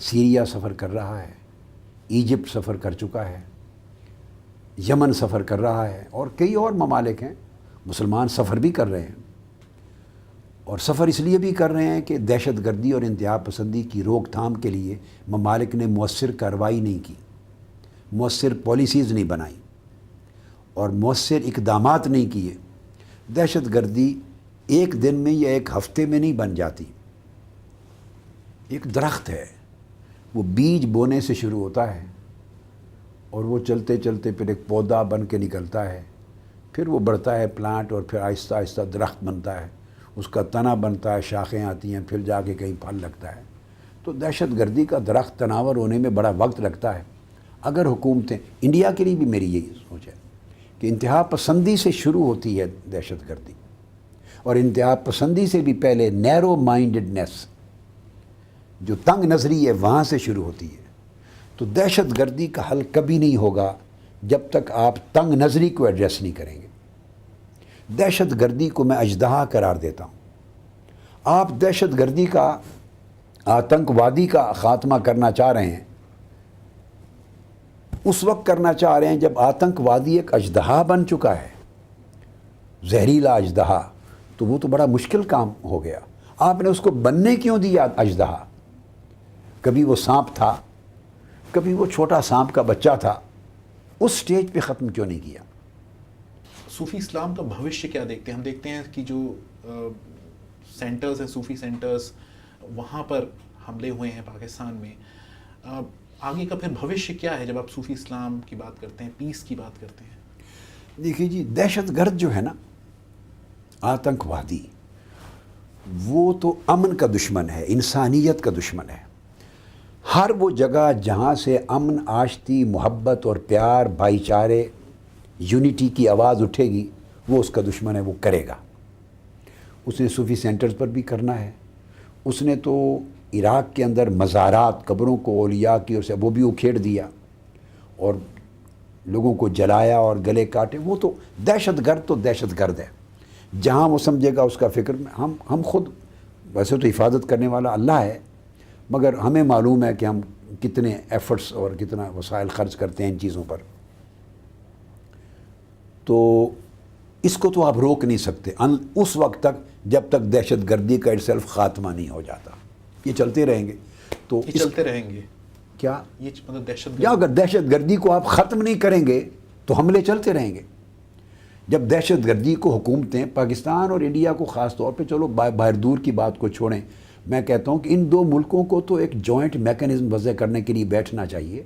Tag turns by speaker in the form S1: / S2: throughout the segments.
S1: Syria سفر کر رہا ہے، ایجپٹ سفر کر چکا ہے، یمن سفر کر رہا ہے، اور کئی اور ممالک ہیں مسلمان سفر بھی کر رہے ہیں. اور سفر اس لیے بھی کر رہے ہیں کہ دہشت گردی اور انتہا پسندی کی روک تھام کے لیے ممالک نے مؤثر کارروائی نہیں کی، مؤثر پالیسیز نہیں بنائی اور مؤثر اقدامات نہیں کیے. دہشت گردی ایک دن میں یا ایک ہفتے میں نہیں بن جاتی. ایک درخت ہے، وہ بیج بونے سے شروع ہوتا ہے اور وہ چلتے چلتے پھر ایک پودا بن کے نکلتا ہے، پھر وہ بڑھتا ہے پلانٹ، اور پھر آہستہ آہستہ درخت بنتا ہے، اس کا تنا بنتا ہے، شاخیں آتی ہیں، پھر جا کے کہیں پھل لگتا ہے. تو دہشت گردی کا درخت تناور ہونے میں بڑا وقت لگتا ہے. اگر حکومتیں، انڈیا کے لیے بھی میری یہی سوچ ہے کہ انتہا پسندی سے شروع ہوتی ہے دہشت گردی، اور انتہا پسندی سے بھی پہلے نیرو مائنڈڈنیس، جو تنگ نظری ہے، وہاں سے شروع ہوتی ہے. تو دہشت گردی کا حل کبھی نہیں ہوگا جب تک آپ تنگ نظری کو ایڈریس نہیں کریں گے. دہشت گردی کو میں اژدہا قرار دیتا ہوں. آپ دہشت گردی کا، آتنکوادی کا خاتمہ کرنا چاہ رہے ہیں، اس وقت کرنا چاہ رہے ہیں جب آتنکوادی ایک اژدہا بن چکا ہے، زہریلا اژدہا. تو وہ تو بڑا مشکل کام ہو گیا. آپ نے اس کو بننے کیوں دیا اژدہا؟ کبھی وہ سانپ تھا، کبھی وہ چھوٹا سانپ کا بچہ تھا، اس سٹیج پہ ختم کیوں نہیں کیا؟
S2: صوفی اسلام کا بھوشیہ کیا دیکھتے ہیں؟ ہم دیکھتے ہیں کہ جو سینٹرز ہیں، صوفی سینٹرز، وہاں پر حملے ہوئے ہیں پاکستان میں. آگے کا پھر بھوشیہ کیا ہے جب آپ صوفی اسلام کی بات کرتے ہیں، پیس کی بات کرتے ہیں؟
S1: دیکھیے جی، دہشت گرد جو ہے نا، آتنکوادی، وہ تو امن کا دشمن ہے، انسانیت کا دشمن ہے. ہر وہ جگہ جہاں سے امن، آشتی، محبت اور پیار، بھائی چارے، یونٹی کی آواز اٹھے گی، وہ اس کا دشمن ہے، وہ کرے گا. اس نے صوفی سینٹرز پر بھی کرنا ہے. اس نے تو عراق کے اندر مزارات، قبروں کو اولیاء کی اور سے وہ بھی اکھیڑ دیا اور لوگوں کو جلایا اور گلے کاٹے. وہ تو دہشت گرد ہے. جہاں وہ سمجھے گا اس کا فکر میں. ہم خود ویسے تو حفاظت کرنے والا اللہ ہے، مگر ہمیں معلوم ہے کہ ہم کتنے ایفرٹس اور کتنا وسائل خرچ کرتے ہیں ان چیزوں پر. تو اس کو تو آپ روک نہیں سکتے اس وقت تک جب تک دہشت گردی کا اٹ سیلف خاتمہ نہیں ہو جاتا. یہ چلتے رہیں گے. تو
S2: یہ چلتے رہیں گے
S1: کیا؟
S2: یہ مطلب دہشت
S1: یا اگر دہشت گردی کو آپ ختم نہیں کریں گے تو حملے چلتے رہیں گے. جب دہشت گردی کو حکومتیں، پاکستان اور انڈیا کو خاص طور پہ، چلو باہر دور کی بات کو چھوڑیں، میں کہتا ہوں کہ ان دو ملکوں کو تو ایک جوائنٹ میکنزم وضع کرنے کے لیے بیٹھنا چاہیے.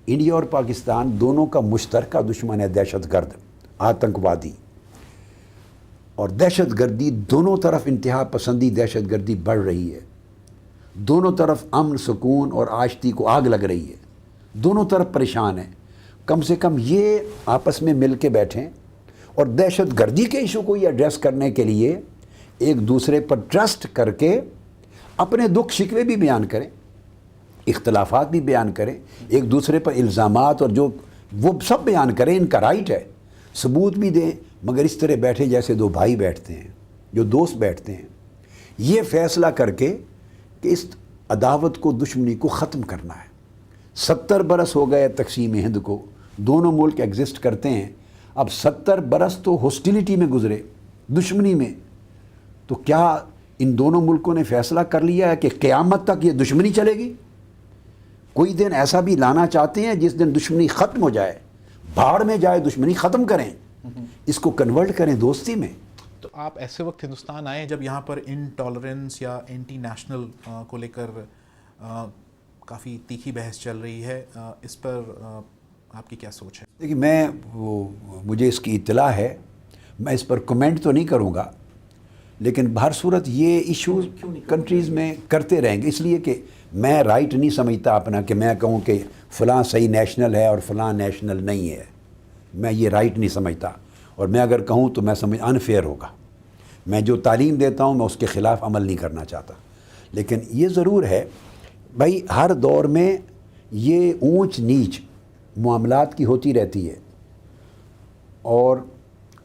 S1: انڈیا اور پاکستان دونوں کا مشترکہ دشمن ہے دہشت گرد، آتنکوادی. اور دہشت گردی دونوں طرف، انتہا پسندی دہشت گردی بڑھ رہی ہے. دونوں طرف امن، سکون اور آشتی کو آگ لگ رہی ہے. دونوں طرف پریشان ہیں. کم سے کم یہ آپس میں مل کے بیٹھیں اور دہشت گردی کے ایشو کو یہ ایڈریس کرنے کے لیے ایک دوسرے پر ٹرسٹ کر کے اپنے دکھ شکوے بھی بیان کریں، اختلافات بھی بیان کریں، ایک دوسرے پر الزامات اور جو وہ سب بیان کریں. ان کا رائٹ ہے، ثبوت بھی دیں. مگر اس طرح بیٹھے جیسے دو بھائی بیٹھتے ہیں، جو دوست بیٹھتے ہیں. یہ فیصلہ کر کے کہ اس عداوت کو، دشمنی کو ختم کرنا ہے. 70 برس ہو گئے تقسیم ہند کو، دونوں ملک ایگزسٹ کرتے ہیں. اب 70 برس تو ہاسٹیلیٹی میں گزرے، دشمنی میں. تو کیا ان دونوں ملکوں نے فیصلہ کر لیا ہے کہ قیامت تک یہ دشمنی چلے گی؟ کوئی دن ایسا بھی لانا چاہتے ہیں جس دن دشمنی ختم ہو جائے، بھاڑ میں جائے، دشمنی ختم کریں، اس کو کنورٹ کریں دوستی میں.
S2: تو آپ ایسے وقت ہندوستان آئے جب یہاں پر انٹالرنس یا اینٹی نیشنل کو لے کر کافی تیکھی بحث چل رہی ہے. اس پر آپ کی کیا سوچ ہے؟
S1: دیکھیے، مجھے اس کی اطلاع ہے، میں اس پر کمنٹ تو نہیں کروں گا، لیکن بہر صورت یہ ایشوز کنٹریز میں کرتے رہیں گے. اس لیے کہ میں رائٹ نہیں سمجھتا اپنا کہ میں کہوں کہ فلاں صحیح نیشنل ہے اور فلاں نیشنل نہیں ہے. میں یہ رائٹ نہیں سمجھتا، اور میں اگر کہوں تو میں سمجھ انفیئر ہوگا. میں جو تعلیم دیتا ہوں میں اس کے خلاف عمل نہیں کرنا چاہتا. لیکن یہ ضرور ہے بھائی، ہر دور میں یہ اونچ نیچ معاملات کی ہوتی رہتی ہے، اور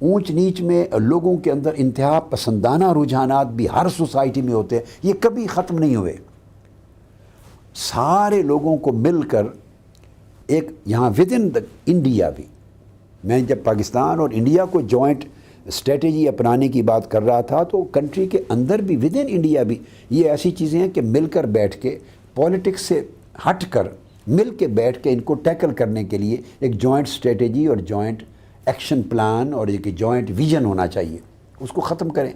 S1: اونچ نیچ میں لوگوں کے اندر انتہا پسندانہ رجحانات بھی ہر سوسائٹی میں ہوتے ہیں. یہ کبھی ختم نہیں ہوئے. سارے لوگوں کو مل کر ایک یہاں ود ان انڈیا بھی، میں جب پاکستان اور انڈیا کو جوائنٹ اسٹریٹجی اپنانے کی بات کر رہا تھا تو کنٹری کے اندر بھی ود ان انڈیا بھی یہ ایسی چیزیں ہیں کہ مل کر بیٹھ کے پولیٹکس سے ہٹ کر مل کے بیٹھ کے ان کو ٹیکل کرنے کے لیے ایک جوائنٹ اسٹریٹجی اور جوائنٹ ایکشن پلان اور ایک جوائنٹ ویژن ہونا چاہیے، اس کو ختم کریں،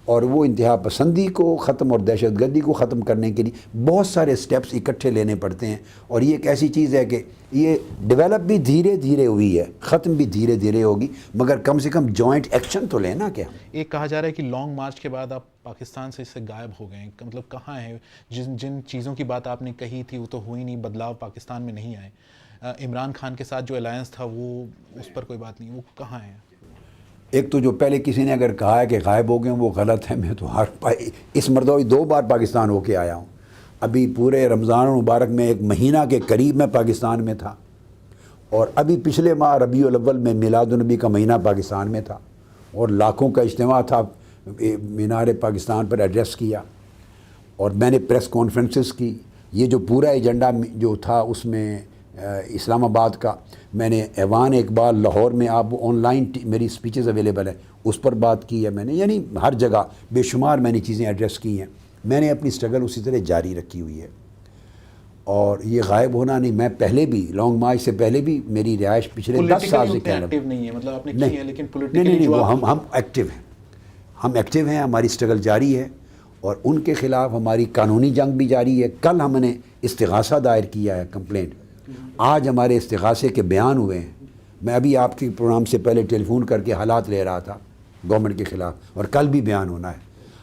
S1: اور وہ انتہا پسندی کو ختم اور دہشت گردی کو ختم کرنے کے لیے بہت سارے سٹیپس اکٹھے لینے پڑتے ہیں، اور یہ ایک ایسی چیز ہے کہ یہ ڈیولپ بھی دھیرے دھیرے ہوئی ہے، ختم بھی دھیرے دھیرے ہوگی، مگر کم سے کم جوائنٹ ایکشن تو لینا کیا۔
S2: ایک کہا جا رہا ہے کہ لانگ مارچ کے بعد آپ پاکستان سے اس سے غائب ہو گئے ہیں، مطلب کہاں ہیں جن چیزوں کی بات آپ نے کہی تھی وہ تو ہوئی نہیں، بدلاؤ پاکستان میں نہیں آئے، عمران خان کے ساتھ جو الائنس تھا وہ اس پر کوئی بات نہیں، وہ کہاں ہیں؟
S1: ایک تو جو پہلے کسی نے اگر کہا ہے کہ غائب ہو گئے وہ غلط ہے، میں تو اس مرتبہ 2 بار پاکستان ہو کے آیا ہوں، ابھی پورے رمضان المبارک میں 1 مہینہ کے قریب میں پاکستان میں تھا، اور ابھی پچھلے ماہ ربیع الاول میں میلاد النبی کا مہینہ پاکستان میں تھا، اور لاکھوں کا اجتماع تھا، مینار پاکستان پر ایڈریس کیا، اور میں نے پریس کانفرنسز کی، یہ جو پورا ایجنڈا جو تھا اس میں اسلام آباد کا، میں نے ایوان اقبال لاہور میں، آپ آن لائن میری سپیچز اویلیبل ہیں، اس پر بات کی ہے میں نے، یعنی ہر جگہ بے شمار میں نے چیزیں ایڈریس کی ہیں، میں نے اپنی اسٹرگل اسی طرح جاری رکھی ہوئی ہے، اور یہ غائب ہونا نہیں، میں پہلے بھی لانگ مارچ سے پہلے بھی میری رہائش پچھلے 10 سال سے
S2: ایکٹیو نہیں ہے، مطلب آپ نے کی ہے لیکن
S1: نہیں، وہ ہم ایکٹیو ہیں، ہم ایکٹیو ہیں، ہماری اسٹرگل جاری ہے، اور ان کے خلاف ہماری قانونی جنگ بھی جاری ہے۔ کل ہم نے استغاثہ دائر کیا ہے، کمپلینٹ، آج ہمارے استغاثے کے بیان ہوئے ہیں، میں ابھی آپ کے پروگرام سے پہلے ٹیلی فون کر کے حالات لے رہا تھا گورنمنٹ کے خلاف، اور کل بھی بیان ہونا ہے،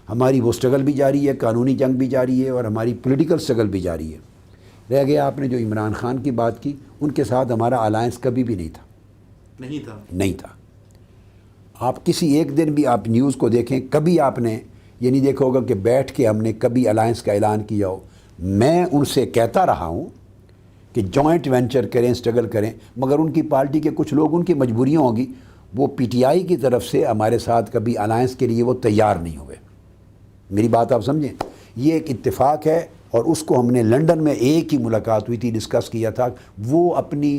S1: ہماری وہ اسٹرگل بھی جاری ہے، قانونی جنگ بھی جاری ہے، اور ہماری پولیٹیکل اسٹرگل بھی جاری ہے۔ رہ گیا آپ نے جو عمران خان کی بات کی، ان کے ساتھ ہمارا الائنس کبھی بھی نہیں تھا۔ آپ کسی ایک دن بھی آپ نیوز کو دیکھیں، کبھی آپ نے یہ نہیں دیکھا ہوگا کہ بیٹھ کے ہم نے کبھی الائنس کا اعلان کیا ہو۔ میں ان سے کہتا رہا ہوں کہ جوائنٹ وینچر کریں، اسٹرگل کریں، مگر ان کی پارٹی کے کچھ لوگ، ان کی مجبوریاں ہوں گی، وہ پی ٹی آئی کی طرف سے ہمارے ساتھ کبھی الائنس کے لیے وہ تیار نہیں ہوئے۔ میری بات آپ سمجھیں، یہ ایک اتفاق ہے، اور اس کو ہم نے لنڈن میں ایک ہی ملاقات ہوئی تھی، ڈسکس کیا تھا، وہ اپنی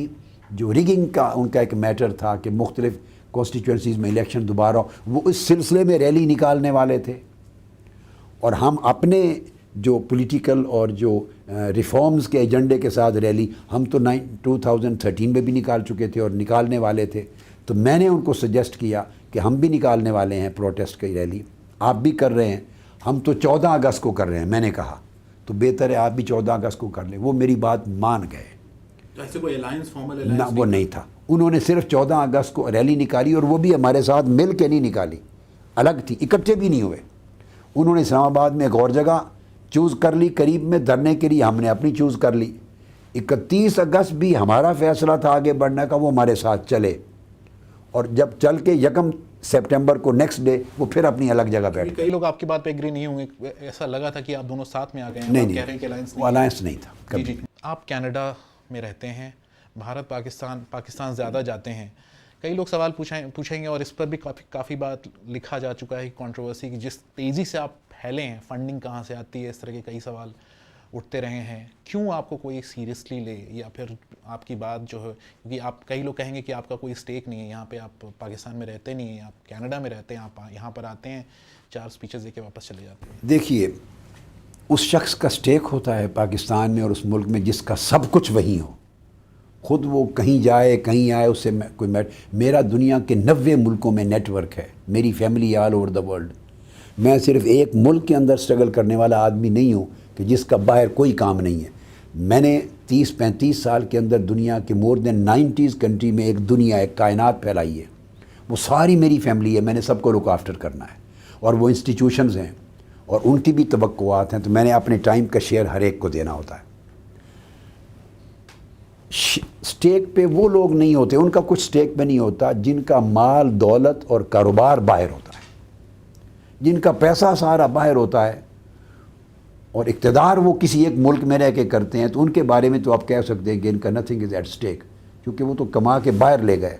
S1: جو ریگنگ کا ان کا ایک میٹر تھا کہ مختلف کانسٹیچوئنسیز میں الیکشن دوبارہ ہو، وہ اس سلسلے میں ریلی نکالنے والے تھے، اور ہم اپنے جو پولیٹیکل اور جو ریفارمز کے ایجنڈے کے ساتھ ریلی، ہم تو 2013 میں بھی نکال چکے تھے اور نکالنے والے تھے، تو میں نے ان کو سجیسٹ کیا کہ ہم بھی نکالنے والے ہیں پروٹیسٹ کی ریلی، آپ بھی کر رہے ہیں، ہم تو 14 اگست کو کر رہے ہیں، میں نے کہا تو بہتر ہے آپ بھی 14 اگست کو کر لیں۔ وہ میری بات مان گئے،
S2: ایسے کوئی فارمل
S1: نہ وہ نہیں تھا، انہوں نے صرف 14 اگست کو ریلی نکالی، اور وہ بھی ہمارے ساتھ مل کے نہیں نکالی، الگ تھی، اکٹھے بھی نہیں ہوئے، انہوں نے اسلام آباد میں ایک اور جگہ چوز کر لی قریب میں دھرنے کے لیے، ہم نے اپنی چوز کر لی۔ 31 اگست بھی ہمارا فیصلہ تھا آگے بڑھنے کا، وہ ہمارے ساتھ چلے، اور جب چل کے 1 سپٹمبر کو نیکسٹ ڈے وہ پھر اپنی الگ جگہ بیٹھ گئے۔
S2: کئی لوگ آپ کی بات پہ ایگری نہیں ہوں گے، ایسا لگا تھا کہ آپ دونوں ساتھ میں آ گئے ہیں،
S1: نہیں،
S2: کہہ رہے ہیں کہ
S1: وہ الائنس نہیں تھا کبھی۔
S2: جی، آپ کینیڈا میں رہتے ہیں، بھارت پاکستان زیادہ جاتے ہیں، کئی لوگ سوال پوچھیں گے، اور اس پر بھی کافی بات لکھا جا چکا ہے، کنٹروورسی کی جس تیزی سے آپ پھیلے ہیں، فنڈنگ کہاں سے آتی ہے، اس طرح کے کئی سوال اٹھتے رہے ہیں، کیوں آپ کو کوئی سیریسلی لے، یا پھر آپ کی بات جو ہے، کیونکہ آپ کئی لوگ کہیں گے کہ آپ کا کوئی اسٹیک نہیں ہے یہاں پہ، آپ پاکستان میں رہتے نہیں ہیں، آپ کینیڈا میں رہتے ہیں، آپ یہاں پر آتے ہیں، 4 سپیچز دے کے واپس چلے جاتے ہیں۔
S1: دیکھیے، اس شخص کا اسٹیک ہوتا ہے پاکستان میں اور اس ملک میں جس کا سب کچھ وہی ہو، خود وہ کہیں جائے کہیں آئے، اس سے کوئی میرا دنیا کے 90 ملکوں میں نیٹ ورک ہے، میری family all over the world, میں صرف ایک ملک کے اندر اسٹرگل کرنے والا آدمی نہیں ہوں کہ جس کا باہر کوئی کام نہیں ہے۔ میں نے 30-35 سال کے اندر دنیا کے مور دین 90 کنٹری میں ایک دنیا، ایک کائنات پھیلائی ہے، وہ ساری میری فیملی ہے، میں نے سب کو لک آفٹر کرنا ہے، اور وہ انسٹیٹیوشنز ہیں اور ان کی بھی توقعات ہیں، تو میں نے اپنے ٹائم کا شیئر ہر ایک کو دینا ہوتا ہے۔ اسٹیک پہ وہ لوگ نہیں ہوتے، ان کا کچھ اسٹیک پہ نہیں ہوتا جن کا مال، دولت اور کاروبار باہر ہوتا ہے، جن کا پیسہ سارا باہر ہوتا ہے، اور اقتدار وہ کسی ایک ملک میں رہ کے کرتے ہیں، تو ان کے بارے میں تو آپ کہہ سکتے ہیں کہ ان کا نتھنگ از ایٹ اسٹیک، کیونکہ وہ تو کما کے باہر لے گئے۔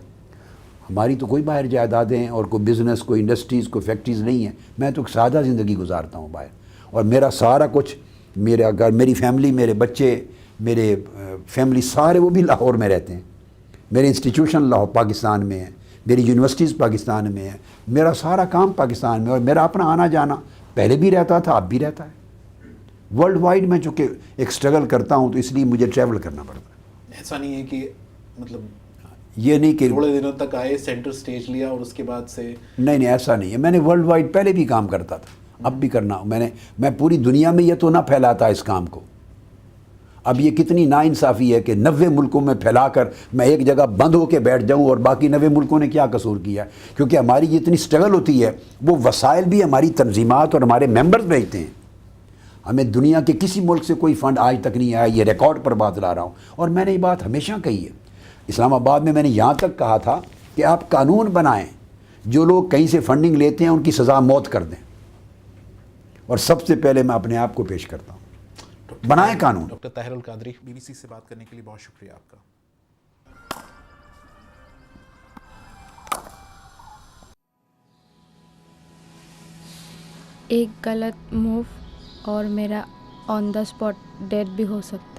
S1: ہماری تو کوئی باہر جائیدادیں اور کوئی بزنس، کوئی انڈسٹریز، کوئی فیکٹریز نہیں ہیں، میں تو ایک سادہ زندگی گزارتا ہوں باہر، اور میرا سارا کچھ میرا گھر، میری فیملی، میرے بچے، میرے فیملی سارے وہ بھی لاہور میں رہتے ہیں. میرے انسٹیٹیوشن لاہور پاکستان میں ہے، میری یونیورسٹیز پاکستان میں ہے، میرا سارا کام پاکستان میں، اور میرا اپنا آنا جانا پہلے بھی رہتا تھا، اب بھی رہتا ہے. ورلڈ وائڈ میں چونکہ ایک سٹرگل کرتا ہوں تو اس لیے مجھے ٹریول کرنا پڑتا ہے.
S2: ایسا نہیں ہے کہ مطلب
S1: یہ نہیں کہ
S2: تھوڑے دنوں تک آئے، سینٹر سٹیج لیا اور اس کے بعد سے
S1: نہیں ایسا نہیں ہے. میں نے ورلڈ وائڈ پہلے بھی کام کرتا تھا، اب بھی کرنا. میں پوری دنیا میں یہ تو نہ پھیلاتا اس کام کو. اب یہ کتنی ناانصافی ہے کہ 90 ملکوں میں پھیلا کر میں ایک جگہ بند ہو کے بیٹھ جاؤں، اور باقی 90 ملکوں نے کیا قصور کیا. کیونکہ ہماری جتنی سٹرگل ہوتی ہے وہ وسائل بھی ہماری تنظیمات اور ہمارے ممبرز بھیجتے ہیں. ہمیں دنیا کے کسی ملک سے کوئی فنڈ آج تک نہیں آیا. یہ ریکارڈ پر بات لا رہا ہوں، اور میں نے یہ بات ہمیشہ کہی ہے. اسلام آباد میں نے یہاں تک کہا تھا کہ آپ قانون بنائیں، جو لوگ کہیں سے فنڈنگ لیتے ہیں ان کی سزا موت کر دیں. اور سب سے پہلے میں اپنے آپ کو پیش کرتا ہوں، بنائیں قانون.
S2: ڈاکٹر طاہر القادری، BBC سے بات کرنے کے لیے بہت شکریہ آپ کا.
S3: ایک غلط موو اور میرا آن دا اسپاٹ ڈیتھ بھی ہو سکتا ہے.